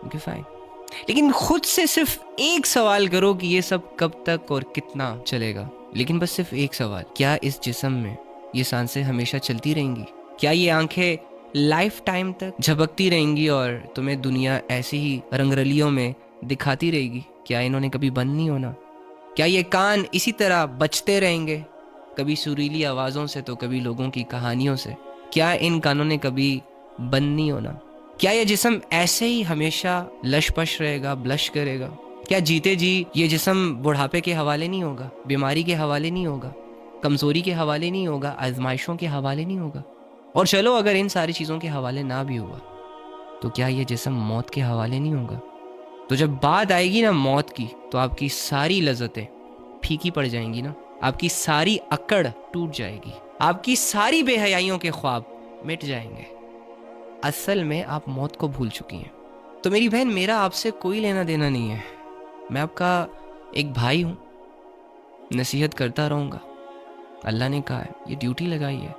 Okay fine, لیکن خود سے صرف ایک سوال کرو کہ یہ سب کب تک اور کتنا چلے گا. لیکن بس صرف ایک سوال، کیا اس جسم میں یہ سانسیں ہمیشہ چلتی رہیں گی؟ کیا یہ آنکھیں لائف ٹائم تک جھپکتی رہیں گی اور تمہیں دنیا ایسی ہی رنگرلیوں میں دکھاتی رہے گی؟ کیا انہوں نے کبھی بند نہیں ہونا؟ کیا یہ کان اسی طرح بجتے رہیں گے، کبھی سریلی آوازوں سے تو کبھی لوگوں کی کہانیوں سے؟ کیا ان کانوں نے کبھی بند نہیں ہونا؟ کیا یہ جسم ایسے ہی ہمیشہ لش پش رہے گا، بلش کرے گا؟ کیا جیتے جی یہ جسم بڑھاپے کے حوالے نہیں ہوگا، بیماری کے حوالے نہیں ہوگا، کمزوری کے حوالے نہیں ہوگا، آزمائشوں کے حوالے نہیں ہوگا؟ اور چلو اگر ان ساری چیزوں کے حوالے نہ بھی ہوا تو کیا یہ جسم موت کے حوالے نہیں ہوگا؟ تو جب بات آئے گی نا موت کی تو آپ کی ساری لذتیں پھیکی پڑ جائیں گی نا، آپ کی ساری اکڑ ٹوٹ جائے گی، آپ کی ساری بے حیائیوں کے خواب مٹ جائیں گے. اصل میں آپ موت کو بھول چکی ہیں. تو میری بہن، میرا آپ سے کوئی لینا دینا نہیں ہے، میں آپ کا ایک بھائی ہوں، نصیحت کرتا رہوں گا. اللہ نے کہا ہے، یہ ڈیوٹی لگائی ہے.